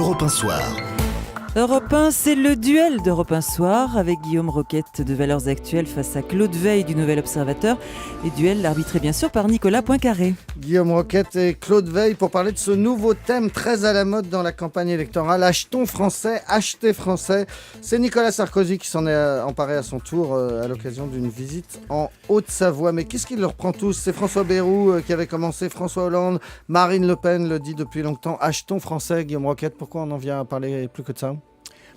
Europe 1 Soir. Europe 1, c'est le duel d'Europe 1 Soir avec Guillaume Roquette de Valeurs Actuelles face à Claude Veil du Nouvel Observateur. Et duel arbitré bien sûr par Nicolas Poincaré. Guillaume Roquette et Claude Veil pour parler de ce nouveau thème très à la mode dans la campagne électorale. Achetons français, achetez français. C'est Nicolas Sarkozy qui s'en est emparé à son tour à l'occasion d'une visite en Haute-Savoie. Mais qu'est-ce qui leur prend tous ? C'est François Bayrou qui avait commencé, François Hollande, Marine Le Pen le dit depuis longtemps. Achetons français, Guillaume Roquette. Pourquoi on en vient à parler plus que de ça ?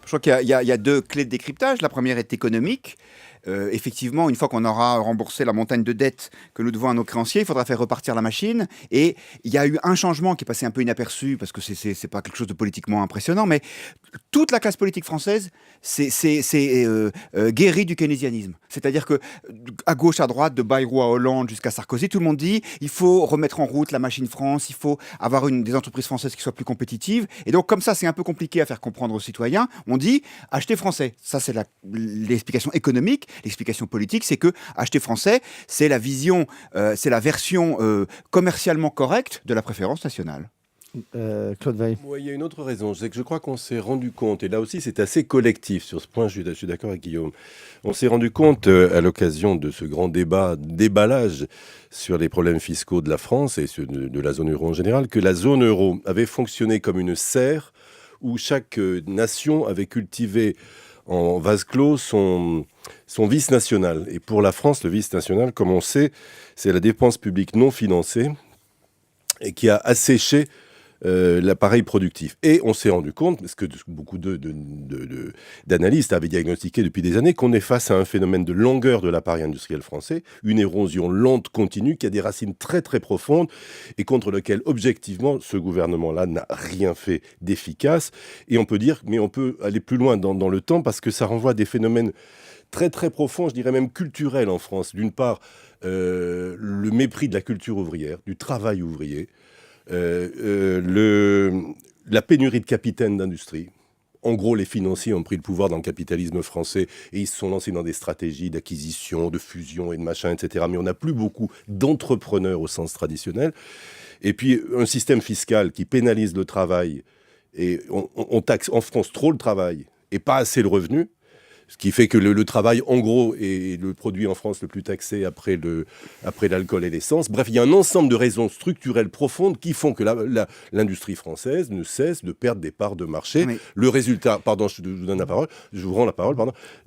Je crois qu'il y a deux clés de décryptage. La première est économique. Effectivement, une fois qu'on aura remboursé la montagne de dettes que nous devons à nos créanciers, il faudra faire repartir la machine. Et il y a eu un changement qui est passé un peu inaperçu, parce que c'est pas quelque chose de politiquement impressionnant, mais toute la classe politique française c'est guérie du keynésianisme. C'est-à-dire que à gauche, à droite, de Bayrou à Hollande jusqu'à Sarkozy, tout le monde dit il faut remettre en route la machine France, il faut avoir des entreprises françaises qui soient plus compétitives. Et donc, comme ça, c'est un peu compliqué à faire comprendre aux citoyens, on dit achetez français. Ça, c'est l'explication économique. L'explication politique, c'est que acheter français, c'est la vision, c'est la version commercialement correcte de la préférence nationale. Claude Veil. Il y a une autre raison, c'est que je crois qu'on s'est rendu compte, et là aussi c'est assez collectif sur ce point, je suis d'accord avec Guillaume, on s'est rendu compte à l'occasion de ce grand déballage sur les problèmes fiscaux de la France et de la zone euro en général, que la zone euro avait fonctionné comme une serre où chaque nation avait cultivé en vase clos son vice national. Et pour la France, le vice national, comme on sait, c'est la dépense publique non financée et qui a asséché l'appareil productif. Et on s'est rendu compte, parce que beaucoup d'analystes avaient diagnostiqué depuis des années, qu'on est face à un phénomène de langueur de l'appareil industriel français, une érosion lente, continue, qui a des racines très très profondes et contre lequel, objectivement, ce gouvernement-là n'a rien fait d'efficace. Et on peut dire, mais on peut aller plus loin dans le temps, parce que ça renvoie à des phénomènes très très profonds, je dirais même culturels en France. D'une part, le mépris de la culture ouvrière, du travail ouvrier, la pénurie de capitaines d'industrie. En gros, les financiers ont pris le pouvoir dans le capitalisme français et ils se sont lancés dans des stratégies d'acquisition, de fusion et de machin, etc. Mais on n'a plus beaucoup d'entrepreneurs au sens traditionnel. Et puis, un système fiscal qui pénalise le travail. Et on taxe en France trop le travail et pas assez le revenu. Ce qui fait que le travail, en gros, est le produit en France le plus taxé après l'alcool et l'essence. Bref, il y a un ensemble de raisons structurelles profondes qui font que l'industrie française ne cesse de perdre des parts de marché. Oui. Le résultat, je vous rends la parole,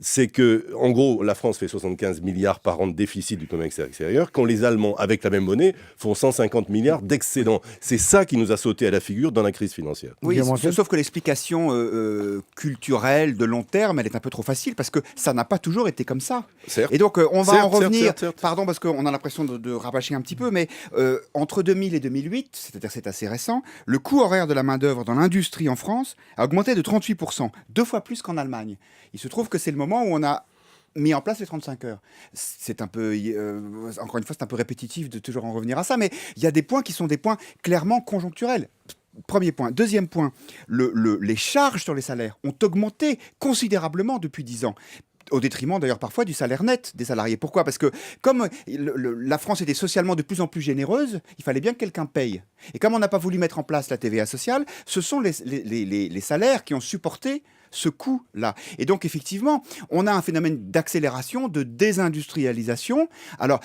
c'est que, en gros, la France fait 75 milliards par an de déficit du commerce extérieur, quand les Allemands, avec la même monnaie, font 150 milliards d'excédent. C'est ça qui nous a sauté à la figure dans la crise financière. Oui, sauf que l'explication culturelle de long terme, elle est un peu trop facile, parce que ça n'a pas toujours été comme ça. Certes. Et donc, on va en revenir, certes. Pardon, parce qu'on a l'impression de rabâcher un petit peu, mais entre 2000 et 2008, c'est-à-dire c'est assez récent, le coût horaire de la main-d'œuvre dans l'industrie en France a augmenté de 38%, 2 fois plus qu'en Allemagne. Il se trouve que c'est le moment où on a mis en place les 35 heures. C'est un peu, encore une fois, c'est un peu répétitif de toujours en revenir à ça, mais il y a des points qui sont des points clairement conjoncturels. Premier point. Deuxième point, les charges sur les salaires ont augmenté considérablement depuis 10 ans. Au détriment d'ailleurs parfois du salaire net des salariés. Pourquoi ? Parce que comme la France était socialement de plus en plus généreuse, il fallait bien que quelqu'un paye. Et comme on n'a pas voulu mettre en place la TVA sociale, ce sont les salaires qui ont supporté ce coût-là. Et donc, effectivement, on a un phénomène d'accélération, de désindustrialisation. Alors,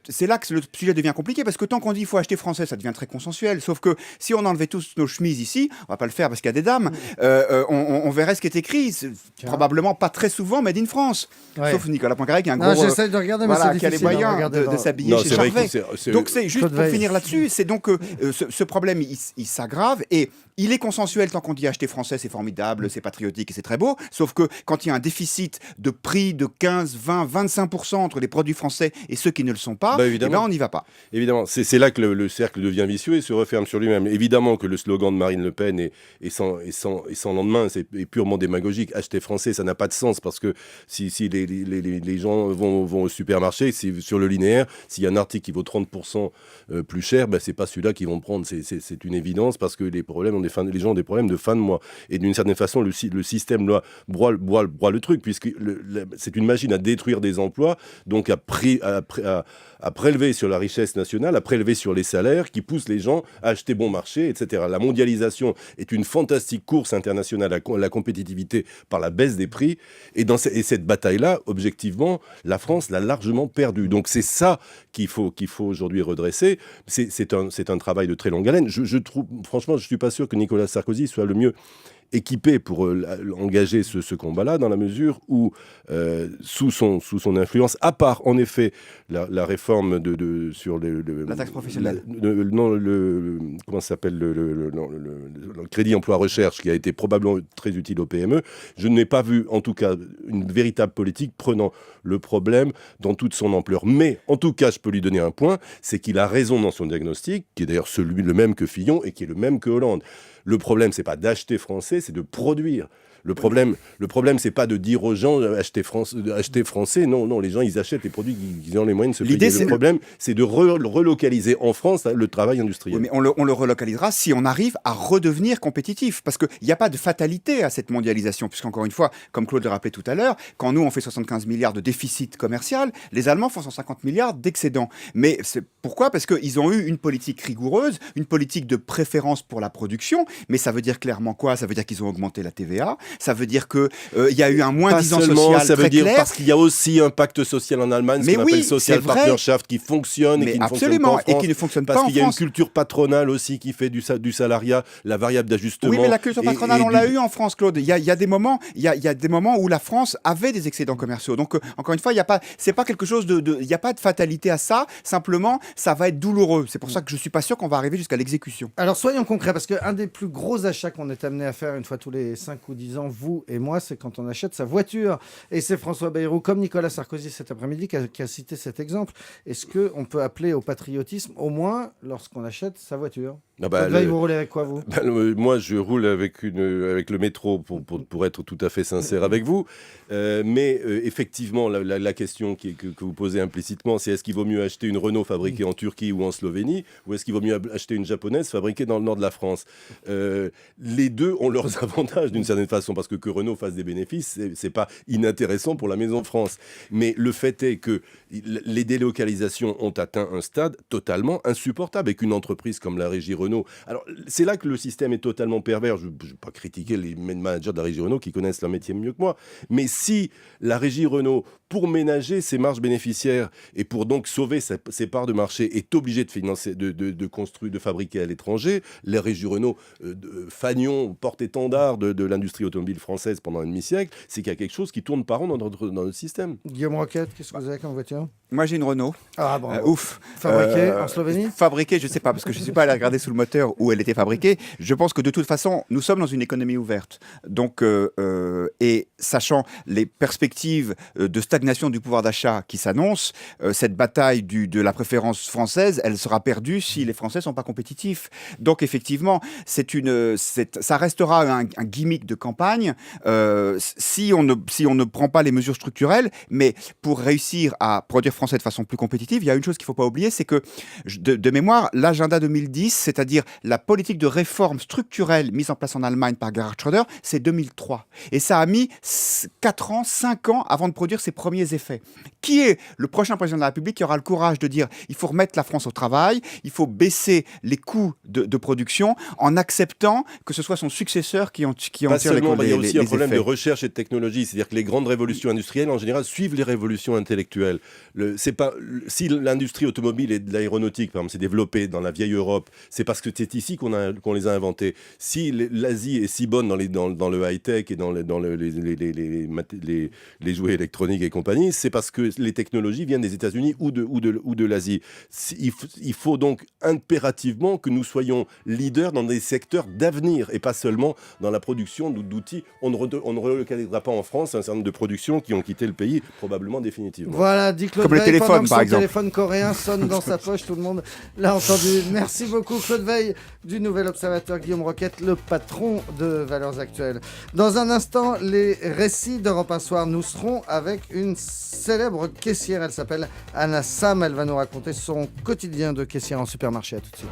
c'est là que le sujet devient compliqué, parce que tant qu'on dit qu'il faut acheter français, ça devient très consensuel. Sauf que si on enlevait tous nos chemises ici, on va pas le faire parce qu'il y a des dames, on verrait ce qui est écrit. C'est probablement pas très souvent Made in France. Ouais. Sauf Nicolas Poincaré qui a un gros... j'essaie de regarder, mais c'est qui a les moyens de s'habiller chez Charvet. Donc, c'est juste pour finir là-dessus. C'est donc ce problème, il s'aggrave et il est consensuel tant qu'on dit acheter français, c'est formidable, c'est patriotique et c'est très beau. Sauf que quand il y a un déficit de prix de 15, 20, 25% entre les produits français et ceux qui ne le sont pas, et là, on n'y va pas. Évidemment, c'est là que le cercle devient vicieux et se referme sur lui-même. Évidemment que le slogan de Marine Le Pen est sans lendemain, c'est purement démagogique. Acheter français, ça n'a pas de sens, parce que si les gens vont au supermarché, sur le linéaire, s'il y a un article qui vaut 30% plus cher, c'est pas celui-là qu'ils vont prendre. C'est une évidence, parce que les gens ont des problèmes de fin de mois. Et d'une certaine façon, le système là broie le truc, puisque c'est une machine à détruire des emplois, donc à à prélever sur la richesse nationale, à prélever sur les salaires, qui pousse les gens à acheter bon marché, etc. La mondialisation est une fantastique course internationale à la compétitivité par la baisse des prix. Et cette bataille-là, objectivement, la France l'a largement perdue. Donc c'est ça qu'il faut aujourd'hui redresser. C'est un travail de très longue haleine. Franchement, je ne suis pas sûr que Nicolas Sarkozy soit le mieux équipé pour engager ce combat-là, dans la mesure où, sous son influence, à part en effet la réforme sur la taxe professionnelle, comment ça s'appelle, le crédit emploi recherche, qui a été probablement très utile aux PME, je n'ai pas vu en tout cas une véritable politique prenant le problème dans toute son ampleur. Mais en tout cas, je peux lui donner un point, c'est qu'il a raison dans son diagnostic, qui est d'ailleurs le même que Fillon et qui est le même que Hollande. Le problème, c'est pas d'acheter français, c'est de produire. Le problème, c'est pas de dire aux gens acheter français. Non, les gens, ils achètent les produits qu'ils ont les moyens de se payer. Le problème, c'est de relocaliser en France le travail industriel. Oui, mais on le relocalisera si on arrive à redevenir compétitif. Parce qu'il n'y a pas de fatalité à cette mondialisation. Puisqu'encore une fois, comme Claude le rappelait tout à l'heure, quand nous, on fait 75 milliards de déficit commercial, les Allemands font 150 milliards d'excédent. Mais pourquoi ? Parce qu'ils ont eu une politique rigoureuse, une politique de préférence pour la production. Mais ça veut dire clairement quoi ? Ça veut dire qu'ils ont augmenté la TVA. Ça veut dire qu'il y a eu un moins-disant social ça veut très dire clair. Parce qu'il y a aussi un pacte social en Allemagne, ce qu'on appelle social partnerschaft, qui fonctionne et qui ne fonctionne pas en France. Et qui ne fonctionne pas en France. Parce qu'il y a une culture patronale aussi qui fait du salariat, la variable d'ajustement. Oui, mais la culture patronale, on l'a eu en France, Claude. Il y a des moments où la France avait des excédents commerciaux. Donc, encore une fois, c'est pas quelque chose il n'y a pas de fatalité à ça. Simplement, ça va être douloureux. C'est pour ça que je suis pas sûr qu'on va arriver jusqu'à l'exécution. Alors, soyons concrets, parce qu'un des plus gros achats qu'on est amené à faire une fois tous les 5 ou 10 ans, vous et moi, c'est quand on achète sa voiture. Et c'est François Bayrou, comme Nicolas Sarkozy cet après-midi, qui a cité cet exemple. Est-ce qu'on peut appeler au patriotisme, au moins, lorsqu'on achète sa voiture ? Vous roulez avec quoi, vous ? Moi, je roule avec le métro, pour être tout à fait sincère avec vous. Mais effectivement, la question que vous posez implicitement, c'est est-ce qu'il vaut mieux acheter une Renault fabriquée en Turquie ou en Slovénie, ou est-ce qu'il vaut mieux acheter une japonaise fabriquée dans le nord de la France ? Les deux ont leurs avantages d'une certaine façon, parce que Renault fasse des bénéfices, c'est pas inintéressant pour la maison France. Mais le fait est que les délocalisations ont atteint un stade totalement insupportable, avec une entreprise comme la Régie Renault. Alors, c'est là que le système est totalement pervers. Je ne vais pas critiquer les managers de la Régie Renault qui connaissent leur métier mieux que moi. Mais si la Régie Renault, pour ménager ses marges bénéficiaires et pour donc sauver ses parts de marché, est obligée de financer, de construire, de fabriquer à l'étranger, la Régie Renault, fanion, porte-étendard de l'industrie automobile française pendant un demi-siècle, c'est qu'il y a quelque chose qui tourne pas rond dans notre système. Guillaume Roquette, qu'est-ce que vous avez comme voiture ? Moi, j'ai une Renault. Ah bon. Ouf. Fabriquée en Slovénie ? Fabriquée, je ne sais pas, parce que je ne suis pas allé regarder sous le moteur où elle était fabriquée. Je pense que de toute façon, nous sommes dans une économie ouverte. Donc, et sachant les perspectives de stagnation du pouvoir d'achat qui s'annoncent, cette bataille de la préférence française, elle sera perdue si les Français ne sont pas compétitifs. Donc, effectivement, ça restera un gimmick de campagne si on ne prend pas les mesures structurelles. Mais pour réussir à produire français de façon plus compétitive, il y a une chose qu'il ne faut pas oublier, c'est que, de mémoire, l'agenda 2010, c'est-à-dire la politique de réforme structurelle mise en place en Allemagne par Gerhard Schröder, c'est 2003. Et ça a mis 5 ans avant de produire ses premiers effets. Qui est le prochain président de la République qui aura le courage de dire il faut remettre la France au travail, il faut baisser les coûts de production en acceptant que ce soit son successeur qui en tire les effets. Il y a aussi un problème de recherche et de technologie, c'est-à-dire que les grandes révolutions industrielles, en général, suivent les révolutions intellectuelles. Si l'industrie automobile et de l'aéronautique, par exemple, s'est développée dans la vieille Europe, c'est parce que c'est ici qu'on les a inventés. Si l'Asie est si bonne dans le high-tech et dans les jouets électroniques et compagnie, c'est parce que les technologies viennent des États-Unis ou de l'Asie. Il faut donc impérativement que nous soyons leaders dans des secteurs d'avenir et pas seulement dans la production d'outils. On ne relocalisera pas en France un certain nombre de productions qui ont quitté le pays, probablement définitivement. Voilà, dit Claude Comme le Veil, téléphone, par exemple. Son téléphone coréen sonne dans sa poche, tout le monde l'a entendu. Merci beaucoup Claude Veil du Nouvel Observateur, Guillaume Roquette, le patron de Valeurs Actuelles. Dans un instant, les récits d'Europe 1 Soir, nous serons avec une célèbre caissière, elle s'appelle Anna Sam, elle va nous raconter son quotidien de caissière en supermarché. À tout de suite.